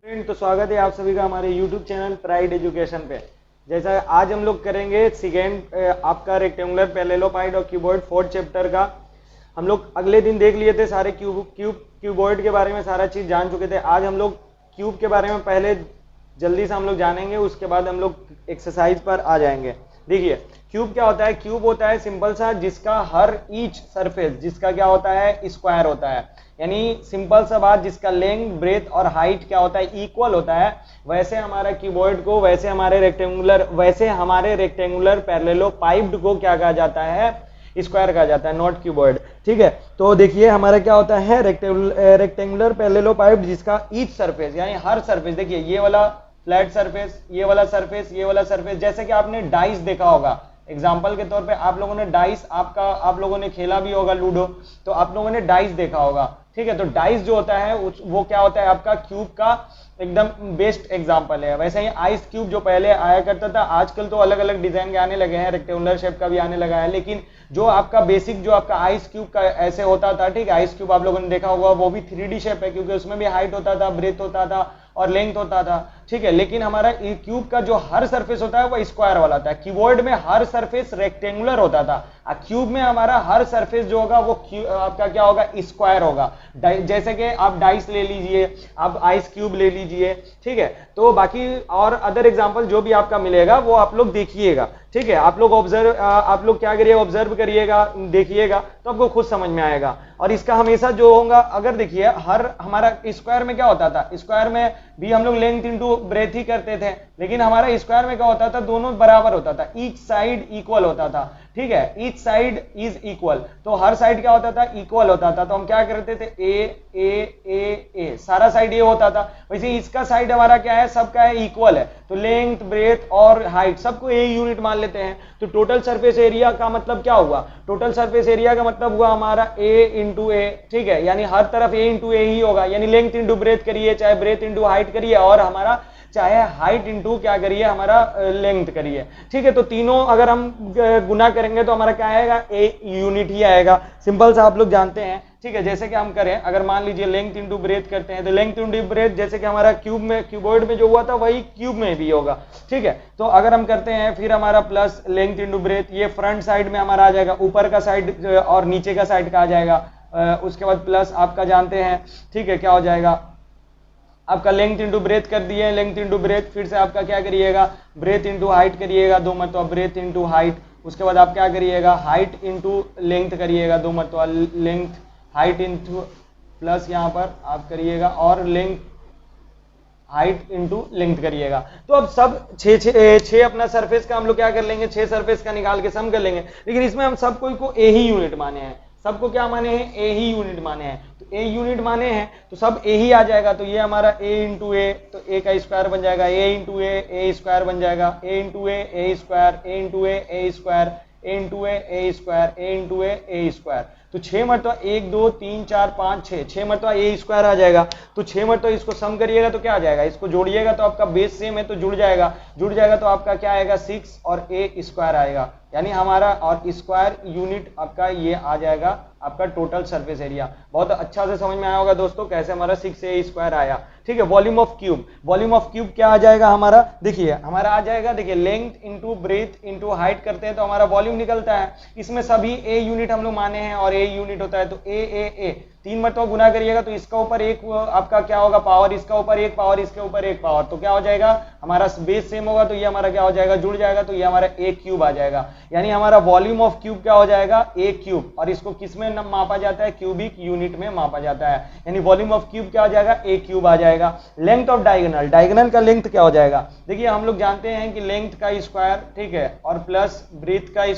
तो स्वागत है आप सभी का हमारे YouTube चैनल प्राइड एजुकेशन पे। जैसा आज हम लोग करेंगे सेकेंड आपका रेक्टेंगुलर पैरेललोपाइड और क्यूबॉइड फोर्थ चैप्टर का। हम लोग अगले दिन देख लिए थे सारे क्यूबॉइड के बारे में सारा चीज जान चुके थे। आज हम लोग क्यूब के बारे में पहले जल्दी से हम लोग जानेंगे, उसके बाद हम लोग एक्सरसाइज पर आ जाएंगे। देखिए क्यूब क्या होता है। क्यूब होता है सिंपल सा जिसका हर ईच सरफेस जिसका क्या होता है स्क्वायर होता है, यानी सिंपल सा बात जिसका लेंथ ब्रेथ और हाइट क्या होता है इक्वल होता है। वैसे हमारा क्यूबॉइड को वैसे हमारे रेक्टेंगुलर पैरेललोपाइड को क्या कहा जाता है स्क्वायर कहा जाता है, नॉट क्यूबॉइड। ठीक है, तो देखिए हमारा क्या होता है रेक्टेंगुलर पैरेललोपाइड जिसका ईच सरफेस यानी हर सरफेस, देखिए ये वाला फ्लैट सरफेस, ये वाला सरफेस, ये वाला सरफेस। जैसे कि आपने डाइस देखा होगा, एग्जाम्पल के तौर पे आप लोगों ने डाइस आप लोगों ने खेला भी होगा लूडो, तो आप लोगों ने डाइस देखा होगा। ठीक है, तो डाइस जो होता है वो क्या होता है आपका क्यूब का एकदम बेस्ट एग्जांपल है। वैसे ही आइस क्यूब जो पहले आया करता था, आजकल तो अलग अलग डिजाइन के आने लगे हैं, रेक्टेंगुलर शेप का भी आने लगा है, लेकिन जो आपका बेसिक जो आपका आइस क्यूब का ऐसे होता था, ठीक है, आइस क्यूब आप लोगों ने देखा होगा, वो भी 3D शेप है क्योंकि उसमें भी हाइट होता था, ब्रेथ होता था और लेंथ होता था। ठीक है, लेकिन हमारा क्यूब का जो हर सरफेस होता है वो स्क्वायर वाला था। कीबोर्ड में हर सरफेस रेक्टेंगुलर होता था, क्यूब में हमारा हर सरफेस जो होगा वो आपका क्या होगा स्क्वायर होगा। जैसे कि आप डाइस ले लीजिए, आप आइस क्यूब ले लीजिए। ठीक है, तो बाकी और अदर एग्जांपल जो भी आपका मिलेगा वो आप लोग देखिएगा। ठीक है, आप लोग क्या करिएगा, ऑब्जर्व करिएगा, देखिएगा तो आपको खुद समझ में आएगा। और इसका हमेशा जो होगा, अगर देखिए हर हमारा स्क्वायर में क्या होता था, स्क्वायर में भी हम लोग लेंथ इनटू ब्रेथ ही करते थे, लेकिन हमारा स्क्वायर में क्या होता था दोनों बराबर होता था, ईच साइड इक्वल होता था। ठीक है, ईच साइड इज इक्वल, तो हर साइड क्या होता था इक्वल होता था। तो हम क्या करते थे ए सारा साइड ये होता था। वैसे इसका साइड हमारा क्या है, सबका है इक्वल है, तो लेंथ ब्रेथ और हाइट सबको ए यूनिट मान लेते हैं। तो टोटल सरफेस एरिया का मतलब क्या हुआ, टोटल सरफेस एरिया का मतलब हुआ हमारा ए इंटू ए। ठीक है, यानी हर तरफ ए इंटू ए ही होगा, यानी लेंथ इंटू ब्रेथ करिए, चाहे ब्रेथ इंटू हाइट करिए, और हमारा चाहे हाइट इंटू क्या करिए हमारा लेंथ करिए। ठीक है, तो तीनों अगर हम गुना करेंगे तो हमारा क्या आएगा ए यूनिट ही आएगा। सिंपल सा आप लोग जानते हैं। ठीक है, जैसे कि हम करें, अगर मान लीजिए लेंथ इंटू ब्रेथ करते हैं तो लेंथ इंटू ब्रेथ जैसे कि हमारा क्यूबॉइड में जो हुआ था वही क्यूब में भी होगा। ठीक है, तो अगर हम करते हैं फिर हमारा प्लस लेंथ इंटू ब्रेथ, ये फ्रंट साइड में हमारा आ जाएगा, ऊपर का साइड और नीचे का साइड का आ जाएगा। उसके बाद प्लस आपका जानते हैं, ठीक है, क्या हो जाएगा आपका लेंथ इंटू ब्रेथ कर दिए, लेंथ इंटू ब्रेथ, फिर से आपका क्या करिएगा ब्रेथ इंटू हाइट करिएगा, 2 मरतबा ब्रेथ इंटू हाइट। उसके बाद आप क्या करिएगा हाइट इंटू लेंथ करिएगा, 2 मरतबा लेंथ हाइट इंटू प्लस यहाँ पर आप करिएगा और लेंथ हाइट इंटू लेंथ करिएगा। तो अब सब छह अपना सरफेस का हम लोग क्या कर लेंगे, 6 सरफेस का निकाल के सम कर लेंगे। लेकिन इसमें हम सब कोई को ए ही यूनिट माने हैं, सबको क्या माने हैं ए ही यूनिट माने हैं। तो ए यूनिट माने हैं तो सब ए ही आ जाएगा। तो ये हमारा ए इंटू ए, तो ए का स्क्वायर बन जाएगा, ए इंटू ए स्क्वायर बन जाएगा, ए इंटू ए स्क्वायर, ए इंटू ए स्क्वायर, ए इंटू ए स्क्वायर, ए इंटू ए स्क्वायर। तो 6 मरतबा 1 2 3 4 5 6 मरतबा ए स्क्वायर आ जाएगा। तो 6 मरतबा इसको सम करिएगा तो क्या आ जाएगा, इसको जोड़िएगा तो आपका बेस सेम है तो जुड़ जाएगा तो आपका क्या आएगा 6 और ए स्क्वायर आएगा, यानी हमारा और स्क्वायर यूनिट आपका ये आ जाएगा आपका टोटल सरफेस एरिया। बहुत अच्छा से समझ में आया होगा दोस्तों कैसे हमारा 6a स्क्वायर आया। ठीक है, वॉल्यूम ऑफ क्यूब क्या आ जाएगा हमारा, देखिए हमारा आ जाएगा, देखिए length into breadth into height करते हैं तो हमारा वॉल्यूम निकलता है। इसमें सभी ए यूनिट हम लोग माने हैं और ए यूनिट होता है, तो ए 3 मरतबा गुना करिएगा तो इसका ऊपर एक आपका क्या होगा पावर, इसका ऊपर एक पावर, इसके ऊपर एक पावर, तो क्या हो जाएगा हमारा बेस सेम होगा तो ये हमारा क्या हो जाएगा जुड़ जाएगा, तो ये हमारा ए क्यूब आ जाएगा। यानी हमारा वॉल्यूम ऑफ क्यूब क्या हो जाएगा ए क्यूब, और इसको किस में मापा जाता है क्यूबिक यूनिट में मापा जाता है, यानी वॉल्यूम ऑफ क्यूब क्या हो जाएगा ए क्यूब आ जाएगा। लेंथ ऑफ डायगोनल का लेंथ क्या हो जाएगा, देखिए हम लोग जानते हैं कि लेंथ का स्क्वायर, ठीक है, और प्लस ब्रेथ का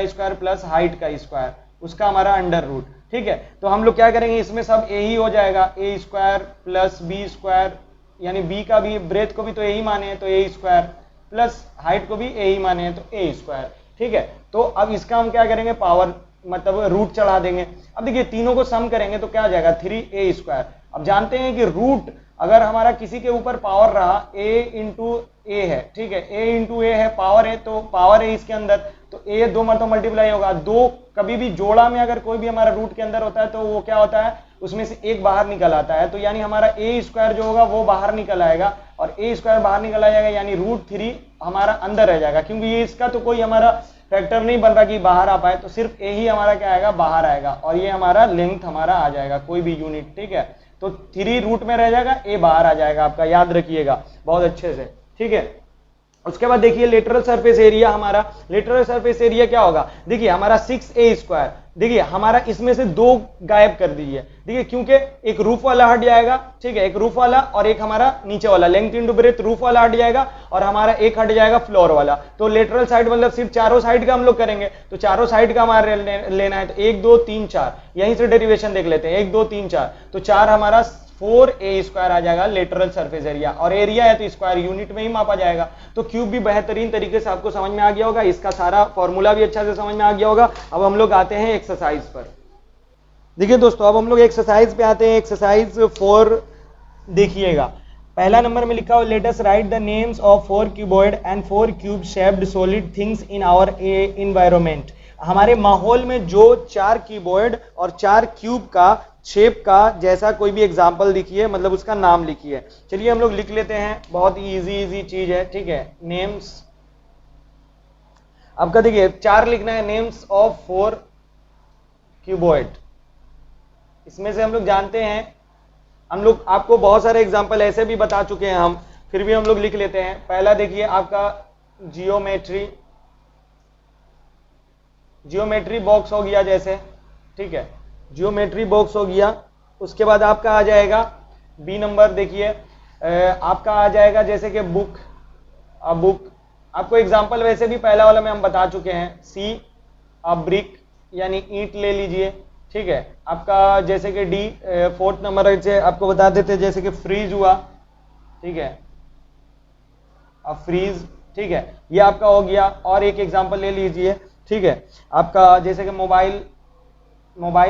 स्क्वायर प्लस हाइट का स्क्वायर, उसका हमारा अंडर रूट। ठीक है, तो हम लोग क्या करेंगे इसमें सब ए ही हो जाएगा, ए स्क्वायर प्लस बी स्क्वायर, यानी बी का भी ब्रेथ को भी तो ए ही माने हैं तो ए स्क्वायर, प्लस हाइट को भी ए ही माने हैं तो ए स्क्वायर। ठीक है, तो अब इसका हम क्या करेंगे पावर मतलब रूट चढ़ा देंगे। अब देखिए तीनों को सम करेंगे तो क्या आ जाएगा 3a स्क्वायर। अब जानते हैं कि रूट अगर हमारा किसी के ऊपर पावर रहा a इंटू ए है, ठीक है, a इंटू ए है पावर है, तो पावर है इसके अंदर, तो ए 2 मरतबा मल्टीप्लाई होगा। 2 कभी भी जोड़ा में अगर कोई भी हमारा रूट के अंदर होता है तो वो क्या होता है, उसमें से एक बाहर निकल आता है, तो यानी हमारा ए स्क्वायर जो होगा वो बाहर निकल आएगा, और ए स्क्वायर बाहर निकल आएगा यानी √3 हमारा अंदर रह जाएगा, क्योंकि ये इसका तो कोई हमारा फैक्टर नहीं बन रहा कि बाहर आ पाए, तो सिर्फ ए ही हमारा क्या आएगा, बाहर आएगा, और ये हमारा लेंथ हमारा आ जाएगा कोई भी यूनिट, ठीक है। तो 3 रूट में रह जाएगा, ए बाहर आ जाएगा आपका, याद रखिएगा बहुत अच्छे से, ठीक है। उसके बाद देखिए लेटरल सरफेस एरिया, हमारा लेटरल सरफेस एरिया क्या होगा, देखिए हमारा 6a², देखिए हमारा इसमें से 2 गायब कर दीजिए, देखिए क्योंकि एक रूफ वाला हट जाएगा, ठीक है, एक रूफ वाला और एक हमारा नीचे वाला, लेंथ इंटू ब्रेथ, रूफ वाला हट जाएगा और हमारा एक हट जाएगा फ्लोर वाला। तो लेटरल साइड मतलब सिर्फ चारों साइड का हम लोग करेंगे, तो चारों साइड का हमारा लेना है, तो 1 2 3 4, यहीं से डेरिवेशन देख लेते हैं, 1 2 3 4, तो 4 हमारा 4a² आ जाएगा लेटरल सरफेस एरिया, और एरिया है तो स्क्वायर यूनिट में ही मापा जाएगा। तो क्यूब भी बेहतरीन तरीके से आपको समझ में आ गया होगा, इसका सारा फॉर्मूला भी अच्छा से समझ में आ गया होगा। अब हम लोग आते हैं एक्सरसाइज पर। देखिए दोस्तों, अब हम लोग एक्सरसाइज पे आते हैं, एक्सरसाइज 4 देखिएगा। पहला नंबर में लिखा हो, let us write the names of 4 cuboid and 4 cube shaped solid things in our environment. हमारे माहौल में जो 4 क्यूबॉइड और 4 क्यूब का शेप का जैसा कोई भी एग्जाम्पल लिखिए, मतलब उसका नाम लिखिए। चलिए हम लोग लिख लेते हैं, बहुत ही इजी चीज है, ठीक है। नेम्स आपका देखिए 4 लिखना है, नेम्स ऑफ 4 क्यूबॉइड। इसमें से हम लोग जानते हैं, हम लोग आपको बहुत सारे एग्जाम्पल ऐसे भी बता चुके हैं हम, फिर भी हम लोग लिख लेते हैं। पहला देखिए आपका जियोमेट्री बॉक्स हो गया जैसे, ठीक है, जियोमेट्री बॉक्स हो गया। उसके बाद आपका आ जाएगा बी नंबर, देखिए आपका आ जाएगा जैसे कि बुक, बुक आपको एग्जांपल वैसे भी पहला वाला में हम बता चुके हैं। सी ब्रिक यानी ईंट ले लीजिए, ठीक है। आपका जैसे कि डी 4th नंबर से आपको बता देते जैसे कि फ्रीज हुआ, ठीक है, अब फ्रीज, ठीक है, ये आपका हो गया। और एक एग्जांपल ले लीजिए, ठीक है, आपका जैसे कि मोबाइल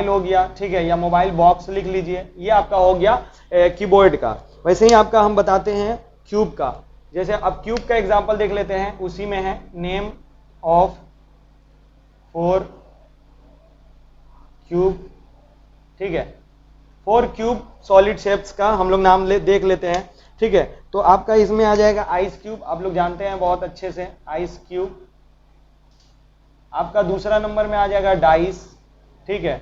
हो गया, ठीक है, या मोबाइल बॉक्स लिख लीजिए, ये आपका हो गया कीबोर्ड का। वैसे ही आपका हम बताते हैं क्यूब का, जैसे अब क्यूब का एग्जांपल देख लेते हैं, उसी में है नेम ऑफ 4 क्यूब, ठीक है, 4 क्यूब सॉलिड शेप्स का हम लोग नाम देख लेते हैं, ठीक है। तो आपका इसमें आ जाएगा आइस क्यूब, आप लोग जानते हैं बहुत अच्छे से, आइस क्यूब। आपका दूसरा नंबर में आ जाएगा डाइस, ठीक है।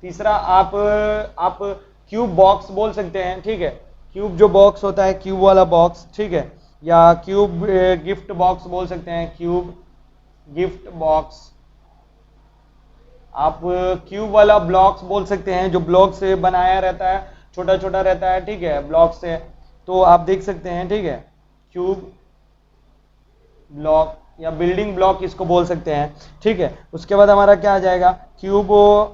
तीसरा आप क्यूब बॉक्स बोल सकते हैं, ठीक है, क्यूब जो बॉक्स होता है, क्यूब वाला बॉक्स, ठीक है, या क्यूब गिफ्ट बॉक्स बोल सकते हैं, क्यूब गिफ्ट बॉक्स। आप क्यूब वाला ब्लॉक्स बोल सकते हैं, जो ब्लॉक से बनाया रहता है, छोटा छोटा रहता है, ठीक है, ब्लॉक से, तो आप देख सकते हैं, ठीक है, क्यूब ब्लॉक या बिल्डिंग ब्लॉक इसको बोल सकते हैं, ठीक है। उसके बाद हमारा क्या आ जाएगा, क्यूब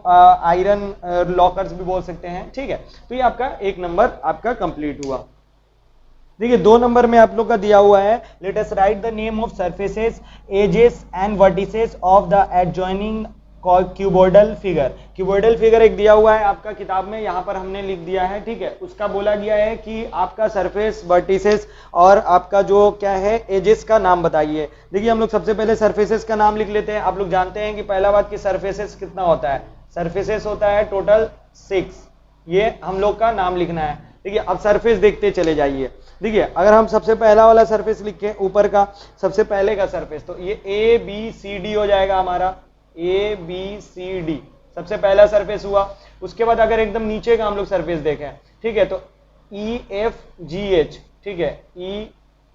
आयरन लॉकर्स भी बोल सकते हैं, ठीक है। तो ये आपका 1 नंबर आपका कंप्लीट हुआ। देखिए 2 नंबर में आप लोग का दिया हुआ है, let us write the name of surfaces, edges and vertices of the adjoining cuboidal figure. Cuboidal figure एक दिया हुआ है आपका किताब में, यहाँ पर हमने लिख दिया है, ठीक है। उसका बोला गया है कि आपका सरफेस, वर्टिसेस और आपका जो क्या है एजेस का नाम बताइए। देखिए हम लोग सबसे पहले सरफेसेस का नाम लिख लेते हैं। आप लोग जानते हैं कि पहला बात कि सरफेसेस कितना होता है, सरफेसेस होता है टोटल 6, ये हम लोग का नाम लिखना है। देखिए अब सरफेस देखते चले जाइए। देखिए अगर हम सबसे पहला वाला सरफेस लिखें, ऊपर का सबसे पहले का सरफेस, तो ये ABCD हो जाएगा हमारा, ABCD सबसे पहला सरफेस हुआ। उसके बाद अगर एकदम नीचे का हम लोग सरफेस देखें, ठीक है, तो EFGH, ठीक है,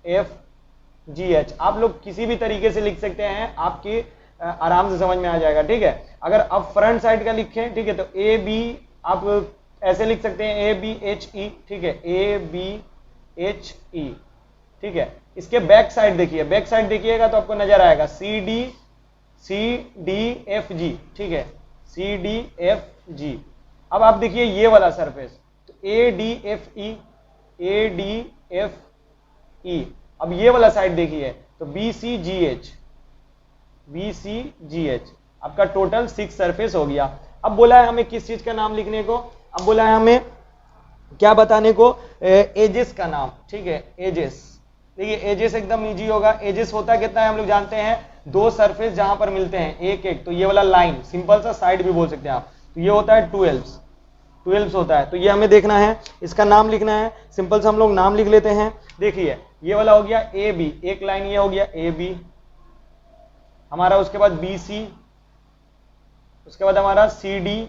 EFGH आप लोग किसी भी तरीके से लिख सकते हैं, आपकी आराम से समझ में आ जाएगा, ठीक है। अगर अब फ्रंट साइड का लिखें, ठीक है, तो AB आप ऐसे लिख सकते हैं, ABHE, ठीक है, ABHE, ठीक है। इसके बैक साइड देखिए, बैक साइड देखिएगा तो आपको नजर आएगा CDFG, ठीक है, CDFG। अब आप देखिए ये वाला सरफेस, तो ADFE, ADFE। अब ये वाला साइड देखिए तो BCGH, BCGH। आपका टोटल 6 सरफेस हो गया। अब बोला है हमें किस चीज का नाम लिखने को, अब बोला है हमें क्या बताने को, एजेस का नाम, ठीक है, एजेस। देखिए एजेस एकदम इजी होगा। एजेस होता कितना है हम लोग जानते हैं, दो सरफेस जहां पर मिलते हैं एक एक, तो ये वाला लाइन सिंपल सा साइड भी बोल सकते हैं आप, तो ये होता है 12 होता है। तो ये हमें देखना है, इसका नाम लिखना है, सिंपल सा हम लोग नाम लिख लेते हैं। देखिए ये वाला हो गया ए बी, एक लाइन ये हो गया ए बी हमारा, उसके बाद बी सी, उसके बाद हमारा सी डी,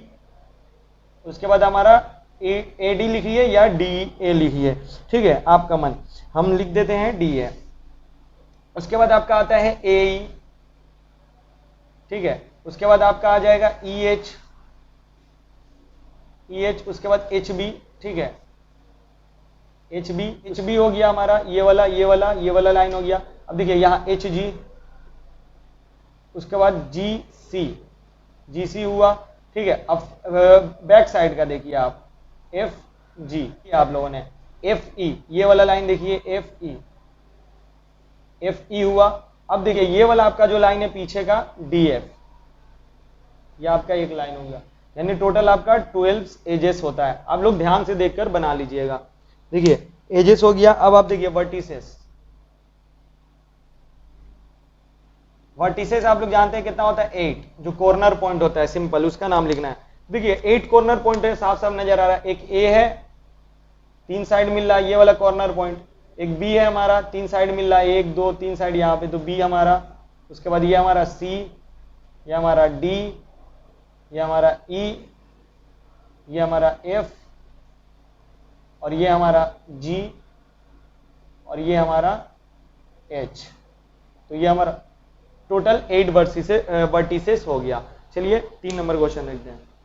उसके बाद हमारा ए डी लिखिए या डी ए लिखिए, ठीक है आपका मन, हम लिख देते हैं डी ए। उसके बाद आपका आता है ए ई, ठीक है, उसके बाद आपका आ जाएगा ई एच, उसके बाद एच बी, ठीक है, एच बी हो गया हमारा ये वाला लाइन हो गया। अब देखिए यहाँ एच जी, उसके बाद जी सी हुआ, ठीक है। अब बैक साइड का देखिए आप एफ जी, आप लोगों ने एफ ई, ये वाला लाइन देखिए एफ ई हुआ। अब देखिए ये वाला आपका जो लाइन है पीछे का डी एफ, ये आपका एक लाइन हो गया, यानी टोटल आपका 12 एजेस होता है। आप लोग ध्यान से देखकर बना लीजिएगा। देखिए एजेस हो गया। अब आप देखिए वर्टिसेस आप लोग जानते हैं कितना होता है 8, जो कॉर्नर पॉइंट होता है सिंपल, उसका नाम लिखना है। देखिए 8 कॉर्नर पॉइंट है, साफ साफ नजर आ रहा है। एक ए है, 3 साइड मिल रहा है, ये वाला कॉर्नर पॉइंट। एक बी है हमारा, 3 साइड मिल रहा है, 1 2 3 साइड यहाँ पे, तो बी हमारा। उसके बाद ये हमारा सी, ये हमारा डी, ये हमारा ई, ये हमारा एफ, और ये हमारा जी, और ये हमारा एच। तो ये हमारा टोटल 8 वर्टिसेस हो गया। चलिए 3 नंबर क्वेश्चन देखते हैं।